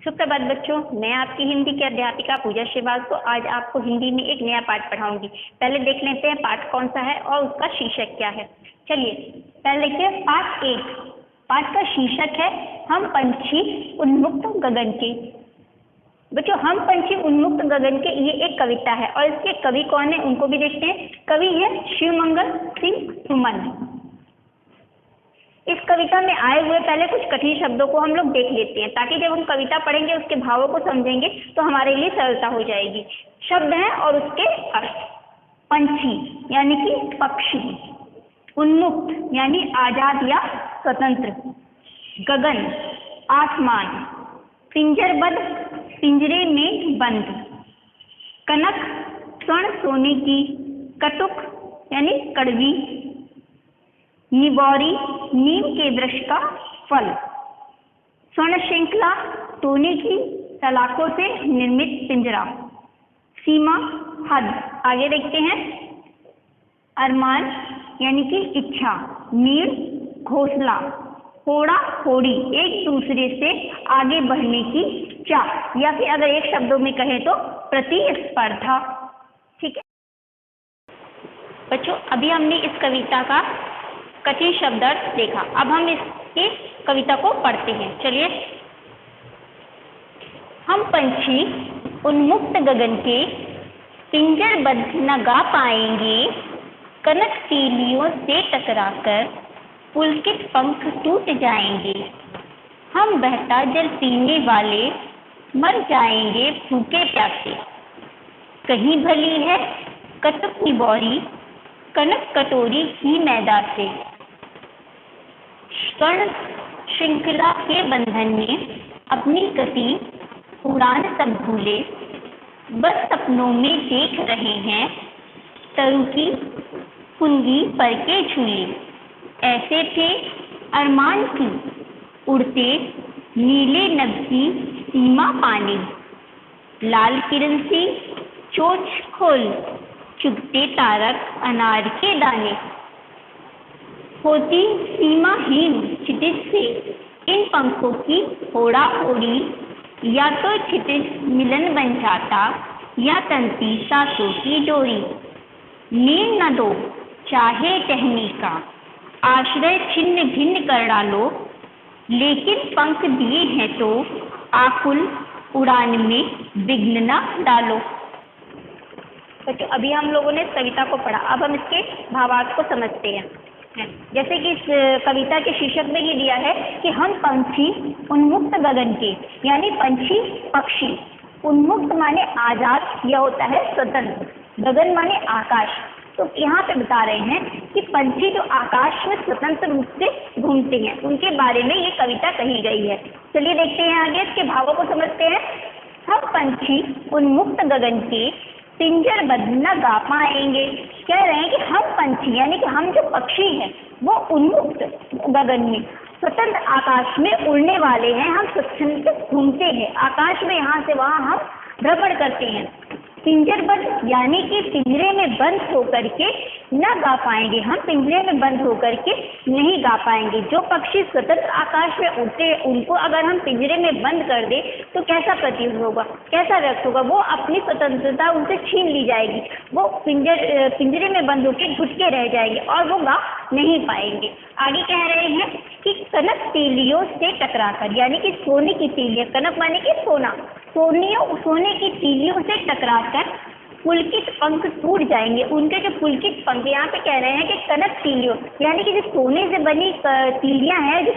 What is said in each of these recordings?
सुप्रभात बच्चों, मैं आपकी हिंदी की अध्यापिका पूजा श्रीवास्तव आज आपको हिंदी में एक नया पाठ पढ़ाऊंगी। पहले देख लेते हैं पाठ कौन सा है और उसका शीर्षक क्या है। चलिए पहले देखते हैं पाठ 1। पाठ का शीर्षक है हम पंछी उन्मुक्त गगन के। बच्चों, हम पंछी उन्मुक्त गगन के ये एक कविता है और इसके कवि कौन है उनको भी देखते हैं। कवि है शिवमंगल सिंह सुमन। इस कविता में आए हुए पहले कुछ कठिन शब्दों को हम लोग देख लेते हैं ताकि जब हम कविता पढ़ेंगे उसके भावों को समझेंगे तो हमारे लिए सरलता हो जाएगी। शब्द हैं और उसके अर्थ। पंछी यानी कि पक्षी, उन्मुक्त यानी आजाद या स्वतंत्र, गगन आसमान, पिंजरबद्ध पिंजरे में बंद, कनक स्वर्ण सोने की, कटुक यानी कड़वी, निबौरी नीम के वृक्ष का फल, स्वर्ण श्रृंखला सोने की सलाखों से निर्मित पिंजरा, सीमा हद। आगे देखते हैं अरमान यानी कि इच्छा, नीड़ घोंसला, होड़ा होड़ी एक दूसरे से आगे बढ़ने की चाह, या फिर अगर एक शब्दों में कहें तो प्रतिस्पर्धा। ठीक है बच्चों, अभी हमने इस कविता का कठिन शब्द अर्थ देखा। अब हम इसकी कविता को पढ़ते हैं। चलिए। हम पंछी उन्मुक्त गगन के, पिंजरबद्ध न गा पाएंगे, कनक तीलियों से टकराकर पुलकित पंख टूट जाएंगे। हम बहता जल पीने वाले मर जाएंगे भूखे प्यासे। कहीं भली है कटुक निबौरी, कनक कटोरी की मैदा से। स्वर्ण श्रृंखला के बंधन में अपनी गति उड़ान सब भूले, बस सपनों में देख रहे हैं तरु की कुंगी पर के झूले। ऐसे थे अरमान की उड़ते नीले नभ की सीमा पानी, लाल किरण सी चोंच खोल चुगते तारक अनार के दाने। होती सीमाहीन क्षितिज से इन पंखों की होड़ा होड़ी, या तो क्षितिज मिलन बन जाता या तंती सांसों की डोरी। नींद न दो चाहे कहने का, आश्रय छिन्न भिन्न कर डालो, लेकिन पंख दिए हैं तो आकुल उड़ान में विघ्न न डालो। बच्चों, अभी हम लोगों ने कविता को पढ़ा, अब हम इसके भावार्थ को समझते हैं। जैसे कि इस कविता के शीर्षक में ये दिया है कि हम पंछी उन्मुक्त गगन के, यानी पंछी पक्षी। उन्मुक्त माने आजाद या होता है स्वतंत्र, गगन माने आकाश। तो यहाँ पे बता रहे हैं कि पंछी जो आकाश में स्वतंत्र रूप से घूमते हैं उनके बारे में ये कविता कही गई है। चलिए देखते हैं आगे, इसके भावों को समझते हैं। हम पंछी उन्मुक्त गगन के, पिंजरबद्ध न गा पाएंगे। कह रहे हैं कि हम पंछी यानी कि हम जो पक्षी हैं वो उन्मुक्त गगन में स्वतंत्र आकाश में उड़ने वाले हैं। हम स्वतंत्र घूमते हैं आकाश में, यहाँ से वहाँ हम भ्रमण करते हैं। पिंजरबद्ध यानी कि पिंजरे में बंद होकर के न गा पाएंगे, हम पिंजरे में बंद होकर के नहीं गा पाएंगे। जो पक्षी स्वतंत्र आकाश में उड़ते हैं उनको अगर हम पिंजरे में बंद कर दें तो कैसा प्रतीत होगा, कैसा व्यक्त होगा? वो अपनी स्वतंत्रता उनसे छीन ली जाएगी। वो पिंजरे में बंद होकर घुटके रह जाएंगे और वो गा नहीं पाएंगे। आगे कह रहे हैं कि कनक तीलियों से टकराकर, यानी कि सोने की तीलियां, कनक माने कि सोना, सोने की तीलियों से टकराकर पुलकित पंख टूट जाएंगे। उनके जो पुलकित पंख, यहाँ पे कह रहे हैं कि कनक तीलियों यानी कि जो सोने से बनी तीलियां हैं, जो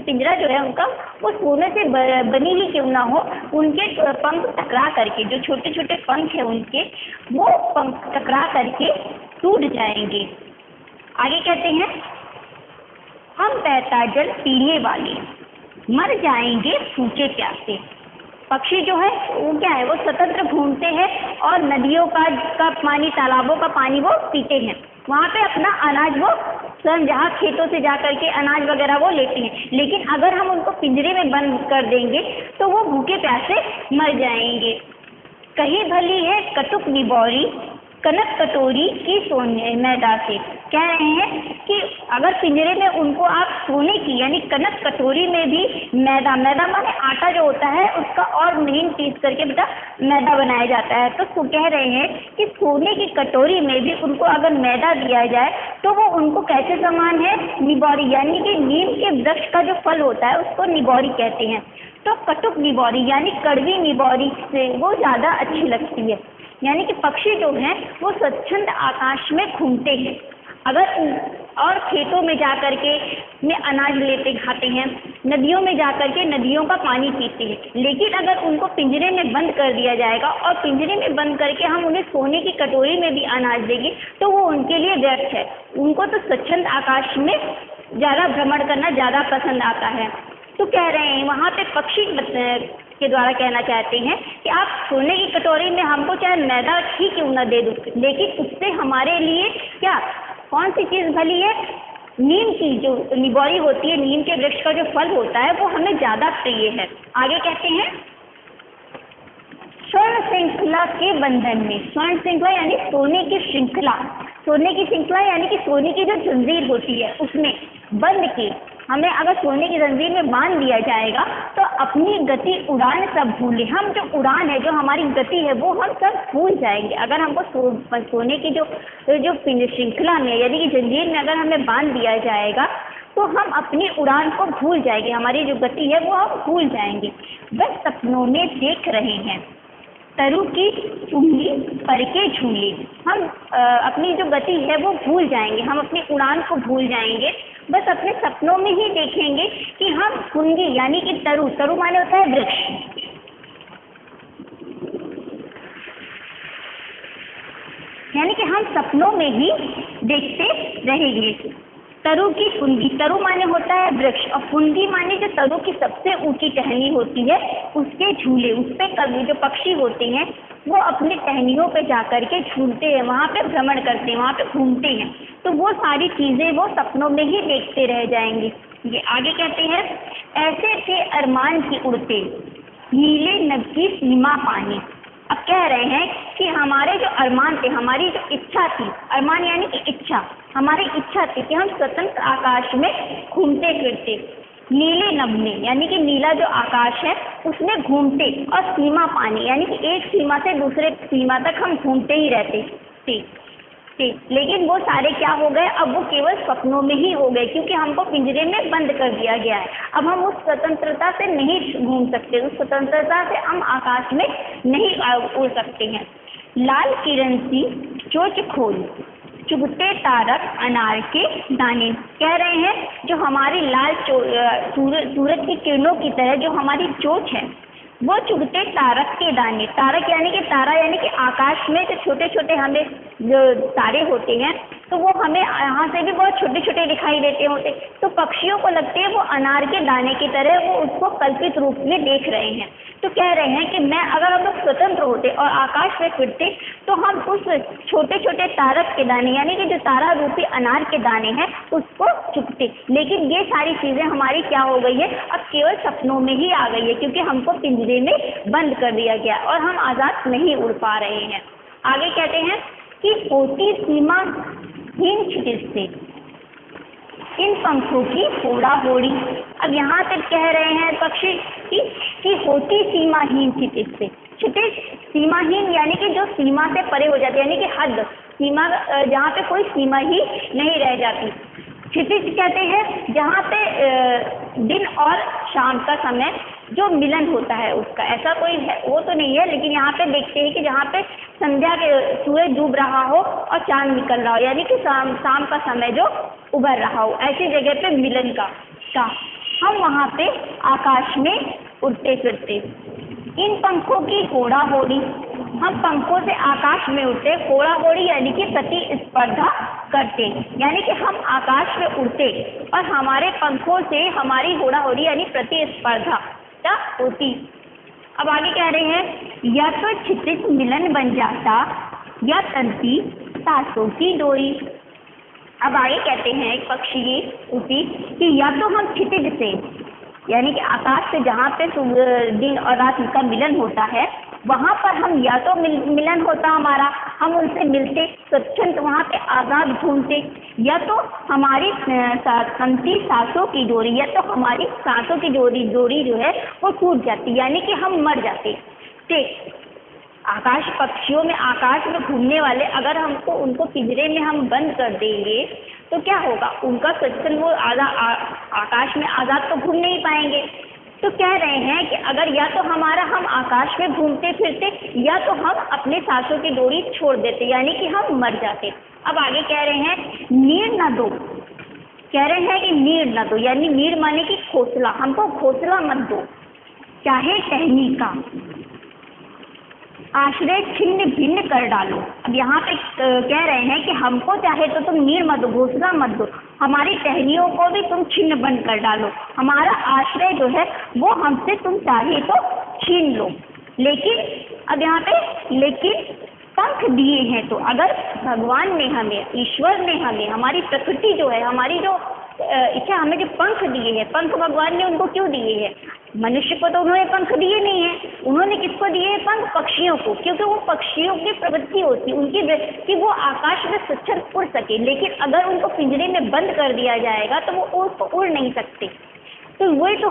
पिंजरा जो है उनका वो सोने से बनी ही क्यों ना हो, उनके पंख टकरा करके, जो छोटे छोटे पंख है उनके, वो पंख टकरा करके टूट जाएंगे। आगे कहते हैं हम बहता जल पीने वाले मर जाएंगे भूखे प्यासे। पक्षी जो है वो क्या है, वो स्वतंत्र घूमते हैं और नदियों का पानी, तालाबों का पानी वो पीते हैं। वहाँ पे अपना अनाज वो स्वयं, जहाँ खेतों से जा करके अनाज वगैरह वो लेते हैं। लेकिन अगर हम उनको पिंजरे में बंद कर देंगे तो वो भूखे प्यासे मर जाएंगे। कहीं भली है कटुक निबौरी, कनक कटोरी की सोने मैदा से। कह रहे हैं कि अगर पिंजरे में उनको आप सोने की यानी कनक कटोरी में भी मैदा माने आटा जो होता है उसका और महीन पीस करके बेटा मैदा बनाया जाता है, तो कह रहे हैं कि सोने की कटोरी में भी उनको अगर मैदा दिया जाए तो वो उनको कैसे समान है, निबौरी यानी कि नीम के वृक्ष का जो फल होता है उसको निबौरी कहते हैं। तो कटुक निबौरी यानी कड़वी निबौरी से वो ज़्यादा अच्छी लगती है। यानी कि पक्षी जो हैं वो स्वच्छंद आकाश में घूमते हैं, अगर और खेतों में जा कर के में अनाज लेते खाते हैं, नदियों में जा कर के नदियों का पानी पीते हैं। लेकिन अगर उनको पिंजरे में बंद कर दिया जाएगा और पिंजरे में बंद करके हम उन्हें सोने की कटोरी में भी अनाज देंगे तो वो उनके लिए व्यर्थ है। उनको तो स्वच्छंद आकाश में ज़्यादा भ्रमण करना ज़्यादा पसंद आता है। तो कह रहे हैं वहाँ पे पक्षी के द्वारा कहना चाहते हैं कि आप सोने की कटोरी में हमको चाहे मैदा ही क्यों न दे दो, लेकिन उससे हमारे लिए क्या कौन सी चीज़ भली है, नीम की जो निबौरी होती है, नीम के वृक्ष का जो फल होता है वो हमें ज़्यादा प्रिय है। आगे कहते हैं स्वर्ण श्रृंखला के बंधन में, स्वर्ण श्रृंखला यानी सोने की श्रृंखला, सोने की श्रृंखला यानी कि सोने की जो जंजीर होती है उसमें बंद के हमें अगर सोने की जंजीर में बांध दिया जाएगा तो अपनी गति उड़ान सब भूले, हम जो उड़ान है जो हमारी गति है वो हम सब भूल जाएंगे। अगर हमको सोने की जो श्रृंखला में यानी कि जंजीर में अगर हमें बांध दिया जाएगा तो हम अपनी उड़ान को भूल जाएंगे, हमारी जो गति है वो हम भूल जाएंगे। बस सपनों में देख रहे हैं तरु की उंगली पर के झूले, हम अपनी जो गति है वो भूल जाएंगे, हम अपनी उड़ान को भूल जाएंगे। बस अपने सपनों में ही देखेंगे कि हम कुंगी यानी कि तरु माने होता है वृक्ष, यानी कि हम सपनों में ही देखते रहेंगे। तरु की फुनगी, तरु माने होता है वृक्ष और फुनगी माने जो तरु की सबसे ऊंची टहनी होती है उसके झूले, उस पे कभी जो पक्षी होते हैं वो अपनी टहनियों पे जाकर के झूलते हैं, वहाँ पे भ्रमण करते हैं, वहाँ पे घूमते हैं। तो वो सारी चीजें वो सपनों में ही देखते रह जाएंगे। ये आगे कहते हैं ऐसे थे अरमान की उड़ते नीले नभ की सीमा पानी। अब कह रहे हैं कि हमारे जो अरमान थे, हमारी जो इच्छा थी, अरमान यानी कि इच्छा, हमारी इच्छा थी कि हम स्वतंत्र आकाश में घूमते फिरते, नीले नभ में यानी कि नीला जो आकाश है उसमें घूमते और सीमा पानी यानी कि एक सीमा से दूसरे सीमा तक हम घूमते ही रहते थे। लेकिन वो सारे क्या हो गए, अब वो केवल सपनों में ही हो गए क्योंकि हमको पिंजरे में बंद कर दिया गया है। अब हम उस स्वतंत्रता से नहीं घूम सकते, उस स्वतंत्रता से हम आकाश में नहीं उड़ सकते हैं। लाल किरण सी चोंच खोल चुभते तारक अनार के दाने, कह रहे हैं जो हमारी लाल सूरज की किरणों की तरह जो हमारी चोंच है वो चुभते तारक के दाने, तारक यानी कि तारा यानी कि आकाश में जो छोटे छोटे हमें जो तारे होते हैं तो वो हमें यहाँ से भी बहुत छोटे छोटे दिखाई देते होते, तो पक्षियों को लगते हैं वो अनार के दाने की तरह वो उसको कल्पित रूप में देख रहे हैं। तो कह रहे हैं कि मैं अगर हम लोग स्वतंत्र होते और आकाश में फिरते तो हम उस छोटे छोटे तारक के दाने यानी कि जो तारा रूपी अनार के दाने हैं उसको चुभते। लेकिन ये सारी चीजें हमारी क्या हो गई है, अब केवल सपनों में ही आ गई है क्योंकि हमको पिंजरे में बंद कर दिया गया और हम आजाद नहीं उड़ पा रहे हैं। आगे कहते हैं कि होती सीमा हीन क्षितिज से इन पंखों की होड़ा होड़ी। अब यहाँ तक कह रहे हैं पक्षी कि होती सीमाहीन क्षितिज से, क्षितिज सीमाहीन यानी कि जो सीमा से परे हो जाती है यानी कि हद सीमा, जहाँ पे कोई सीमा ही नहीं रह जाती। क्षितिज कहते हैं जहाँ पे दिन और शाम का समय जो मिलन होता है उसका, ऐसा कोई है वो तो नहीं है, लेकिन यहाँ पे देखते हैं कि जहाँ पे संध्या के सूरज डूब रहा हो और चांद निकल रहा हो यानी कि शाम का समय जो उभर रहा हो, ऐसी जगह पे मिलन का हम वहाँ पे आकाश में उड़ते फिरते। इन पंखों की होड़ा होड़ी, हम पंखों से आकाश में उड़ते, होड़ा होड़ी यानी कि प्रतिस्पर्धा करते, यानी कि हम आकाश में उड़ते और हमारे पंखों से हमारी होड़ा होड़ी यानी प्रतिस्पर्धा होती। अब आगे कह रहे हैं या तो क्षितिज मिलन बन जाता या तनती तासों की डोरी। अब आगे कहते हैं एक पक्षी उसी कि या तो हम क्षितिज से यानी कि आकाश से जहाँ पे दिन और रात का मिलन होता है वहाँ पर हम या तो मिलन होता हमारा हम उनसे मिलते, स्वच्छंद वहाँ पे आज़ाद घूमते, या तो हमारी तंती सांसों की डोरी, या तो हमारी सांसों की डोरी जो है वो टूट जाती, यानी कि हम मर जाते। ठीक, आकाश पक्षियों में, आकाश में घूमने वाले अगर हमको उनको पिंजरे में हम बंद कर देंगे तो क्या होगा, उनका स्वच्छंद वो आकाश में आज़ाद तो घूम नहीं पाएंगे। तो कह रहे हैं कि अगर या तो हम आकाश में घूमते फिरते, या तो हम अपने सांसों की डोरी छोड़ देते, यानी कि हम मर जाते। अब आगे कह रहे हैं नीड़ न दो, कह रहे हैं कि नीड़ न दो, यानी नीड़ माने कि घोंसला, हमको घोंसला मत दो, चाहे टहनी का आश्रय छिन्न भिन्न कर डालो। अब यहाँ पे कह रहे हैं कि हमको चाहे तो तुम नीड़ मत दो, घोंसला मत दो, हमारी टहनियों को भी तुम छिन्न भिन्न कर डालो, हमारा आश्रय जो है वो हमसे तुम चाहे तो छीन लो। लेकिन अब यहाँ पे लेकिन पंख दिए हैं, तो अगर भगवान ने हमें, ईश्वर ने हमें, हमारी प्रकृति जो है, हमारी जो इच्छा, हमें जो पंख दिए हैं, पंख भगवान ने उनको क्यों दिए हैं? मनुष्य को तो उन्होंने पंख दिए नहीं है, उन्होंने किसको दिए हैं पंख? पक्षियों को, क्योंकि वो पक्षियों की प्रवृत्ति होती है उनकी कि वो आकाश में स्वच्छंद उड़ सके। लेकिन अगर उनको पिंजरे में बंद कर दिया जाएगा तो वो उड़ नहीं सकते। तो वही तो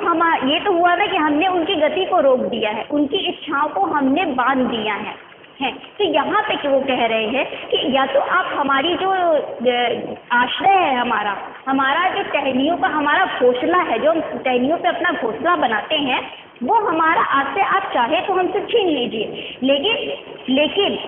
ये तो हुआ ना कि हमने उनकी गति को रोक दिया है, उनकी इच्छाओं को हमने बांध दिया है। तो यहाँ पे वो कह रहे हैं कि या तो आप हमारी जो आश्रय है, हमारा जो टहनियों का हमारा घोंसला है, जो हम टहनियों पे अपना घोंसला बनाते हैं, वो हमारा आश्रय आप चाहे तो हमसे छीन लीजिए। लेकिन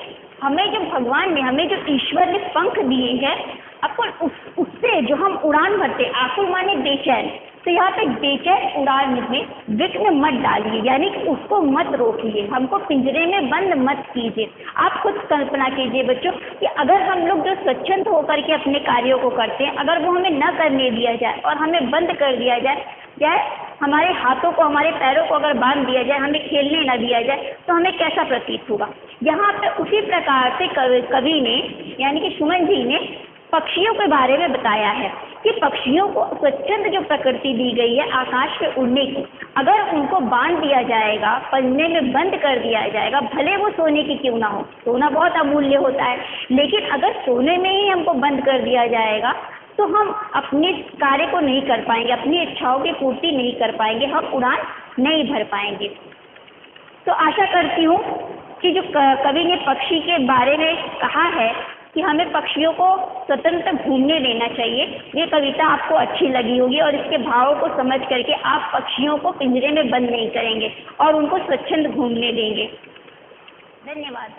हमें जो भगवान ने, हमें जो ईश्वर ने पंख दिए हैं, अपन उससे जो हम उड़ान भरते, आकुल माने बेचैन, तो यहाँ पे बेचैन उड़ान में विघ्न मत डालिए, यानी कि उसको मत रोकिए, हमको पिंजरे में बंद मत कीजिए। आप खुद कल्पना कीजिए बच्चों कि अगर हम लोग जो स्वच्छंद होकर के अपने कार्यों को करते हैं, अगर वो हमें न करने दिया जाए और हमें बंद कर दिया जाए, हमारे हाथों को, हमारे पैरों को अगर बांध दिया जाए, हमें खेलने न दिया जाए, तो हमें कैसा प्रतीत होगा। यहाँ पे उसी प्रकार से कवि ने, यानी कि सुमन जी ने पक्षियों के बारे में बताया है कि पक्षियों को स्वच्छंद जो प्रकृति दी गई है आकाश पे उड़ने की, अगर उनको बांध दिया जाएगा, पंजरे में बंद कर दिया जाएगा, भले वो सोने की क्यों ना हो, सोना बहुत अमूल्य होता है, लेकिन अगर सोने में ही हमको बंद कर दिया जाएगा तो हम अपने कार्य को नहीं कर पाएंगे, अपनी इच्छाओं की पूर्ति नहीं कर पाएंगे, हम उड़ान नहीं भर पाएंगे। तो आशा करती हूँ कि जो कवि ने पक्षी के बारे में कहा है कि हमें पक्षियों को स्वतंत्र घूमने देना चाहिए, ये कविता आपको अच्छी लगी होगी और इसके भावों को समझ करके आप पक्षियों को पिंजरे में बंद नहीं करेंगे और उनको स्वच्छंद घूमने देंगे। धन्यवाद।